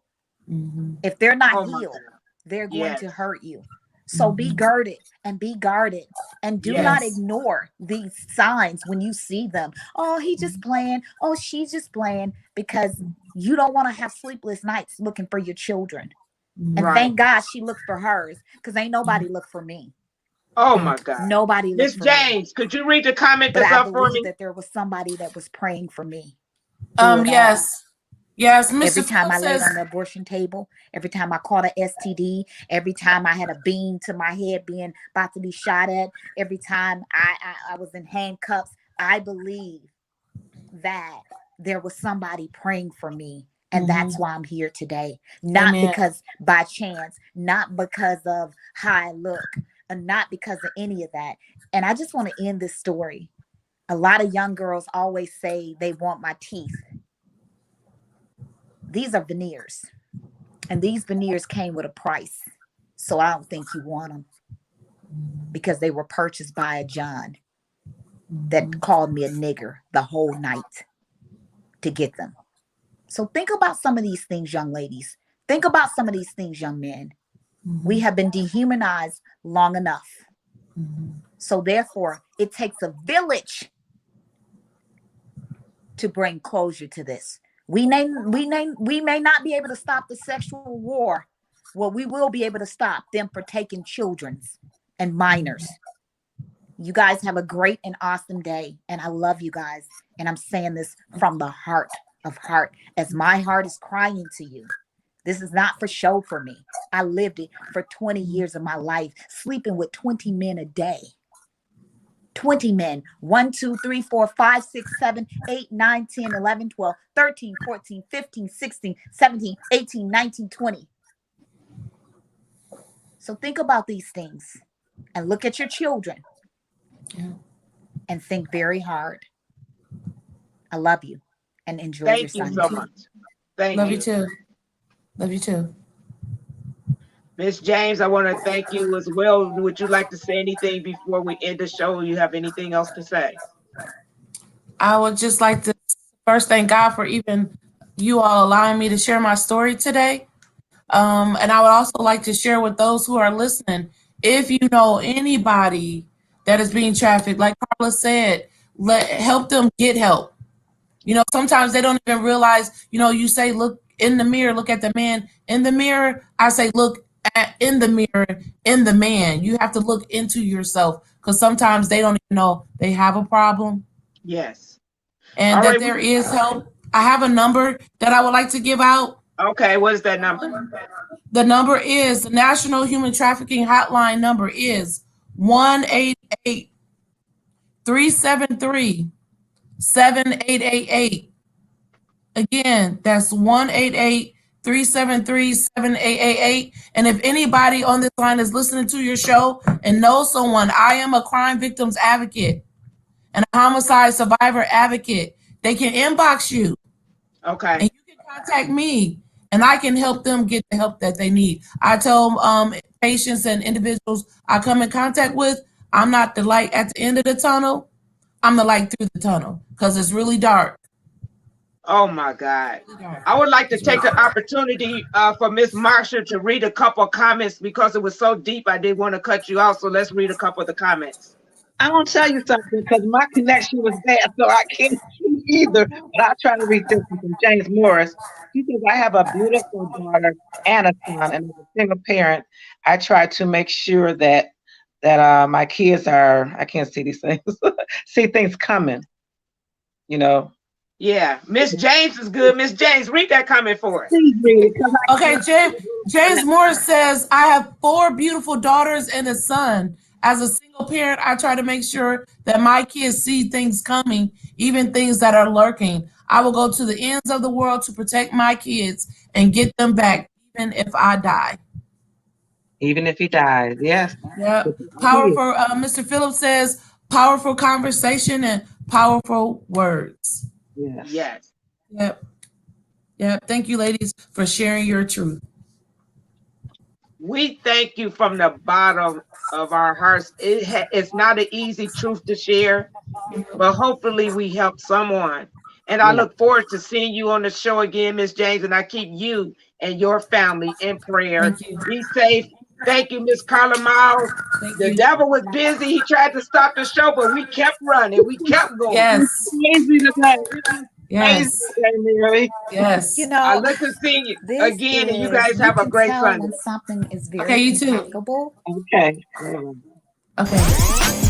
Speaker 3: Mhm.
Speaker 4: If they're not
Speaker 1: Oh my
Speaker 4: healed,
Speaker 1: God.
Speaker 4: they're going
Speaker 1: Yes,
Speaker 4: to hurt you. So be girded and be guarded and do not
Speaker 1: yes,
Speaker 3: Yes.
Speaker 4: ignore these signs when you see them. Oh, he just playing. Oh, she's just playing, because you don't want to have sleepless nights looking for your children. And
Speaker 3: Mhm.
Speaker 1: right.
Speaker 4: thank God she looked for hers, because ain't nobody looked for me.
Speaker 1: Oh
Speaker 3: Yeah.
Speaker 1: my God.
Speaker 4: Nobody looked
Speaker 1: Miss
Speaker 4: for me.
Speaker 1: James, could you read the comment
Speaker 4: But
Speaker 1: that's
Speaker 4: I
Speaker 1: up for
Speaker 4: believe
Speaker 1: me?
Speaker 4: that there was somebody that was praying for me through it all.
Speaker 3: Yes. Yes.
Speaker 4: Every
Speaker 3: Mr.
Speaker 4: time
Speaker 3: Phillips
Speaker 4: I laid
Speaker 3: says,
Speaker 4: on the abortion table, every time I caught an STD, every time I had a beam to my head being about to be shot at, every time I was in handcuffs, I believe that there was somebody praying for me. And
Speaker 3: mhm.
Speaker 4: that's why I'm here today. Not
Speaker 3: Amen.
Speaker 4: because by chance, not because of how I look, and not because of any of that. And I just want to end this story. A lot of young girls always say they want my teeth. These are veneers. And these veneers came with a price. So I don't think you want them, because they were purchased by a John that called me a nigger the whole night to get them. So think about some of these things, young ladies. Think about some of these things, young men. We
Speaker 3: Mhm.
Speaker 4: have been dehumanized long enough.
Speaker 3: Mhm.
Speaker 4: So therefore, it takes a village to bring closure to this. We may not be able to stop the sexual war. Well, we will be able to stop them for taking children's and minors. You guys have a great and awesome day. And I love you guys. And I'm saying this from the heart of heart, as my heart is crying to you. This is not for show for me. I lived it for 20 years of my life, sleeping with 20 men a day. 20 men. 1, 2, 3, 4, 5, 6, 7, 8, 9, 10, 11, 12, 13, 14, 15, 16, 17, 18, 19, 20. So think about these things and look at your children
Speaker 3: Yeah.
Speaker 4: and think very hard. I love you and enjoy your
Speaker 1: Thank you so
Speaker 4: Sunday.
Speaker 1: much. Thank
Speaker 3: Love you
Speaker 1: you.
Speaker 3: too. Love you too.
Speaker 1: Miss James, I want to thank you as well. Would you like to say anything before we end the show? You have anything else to say?
Speaker 3: I would just like to first thank God for even you all allowing me to share my story today. And I would also like to share with those who are listening, if you know anybody that is being trafficked, like Carla said, help them get help. You know, sometimes they don't even realize, you know, you say, look in the mirror, look at the man in the mirror. I say, look in the mirror, in the man. You have to look into yourself, because sometimes they don't even know they have a problem
Speaker 1: Yes.
Speaker 3: and
Speaker 1: All
Speaker 3: that
Speaker 1: right.
Speaker 3: there is help. I have a number that I would like to give out.
Speaker 1: Okay. What is that number?
Speaker 3: The number is the National Human Trafficking Hotline number is 1-888-373-3733. 7888. Again, that's 1-888-373-7888. And if anybody on this line is listening to your show and knows someone, I am a crime victims advocate and a homicide survivor advocate. They can inbox you.
Speaker 1: Okay.
Speaker 3: And you can contact me and I can help them get the help that they need. I tell patients and individuals I come in contact with, I'm not the light at the end of the tunnel. I'm the light through the tunnel because it's really dark.
Speaker 1: Oh my God. I would like to take the opportunity for Miss Marsha to read a couple of comments because it was so deep. I didn't want to cut you off. So let's read a couple of the comments.
Speaker 2: I'm gonna tell you something because my connection was bad, so I can't see either. But I'll try to read this one from James Morris. He says, I have a beautiful daughter and a son, and as a single parent, I try to make sure that my kids are, I can't see these things, see things coming, you know.
Speaker 1: Yeah, Miss James is good. Miss James, read that comment for us.
Speaker 2: Please read it, 'cause
Speaker 3: Okay, James Morris says, I have 4 beautiful daughters and a son. As a single parent, I try to make sure that my kids see things coming, even things that are lurking. I will go to the ends of the world to protect my kids and get them back, even if I die.
Speaker 2: Even if he dies, yes.
Speaker 3: Yep. Powerful. Mr. Phillips says, powerful conversation and powerful words.
Speaker 2: Yes.
Speaker 1: Yes.
Speaker 3: Yep. Yep. Thank you, ladies, for sharing your truth.
Speaker 1: We thank you from the bottom of our hearts. It's not an easy truth to share, but hopefully we help someone. And I look forward to seeing you on the show again, Miss James, and I keep you and your family in prayer.
Speaker 3: Thank you.
Speaker 1: Be safe. Thank you, Miss Carla Miles. The devil was busy. He tried to stop the show, but we kept running. We kept going.
Speaker 3: Yes.
Speaker 2: Crazy today.
Speaker 3: Yes. Yes.
Speaker 4: You know,
Speaker 1: I look to see you
Speaker 4: this
Speaker 1: again, and you
Speaker 4: is-
Speaker 1: guys have a
Speaker 4: can
Speaker 1: great
Speaker 4: tell
Speaker 1: Sunday.
Speaker 4: when something is very
Speaker 3: Okay, you too.
Speaker 4: impeccable.
Speaker 2: Okay.
Speaker 3: Okay.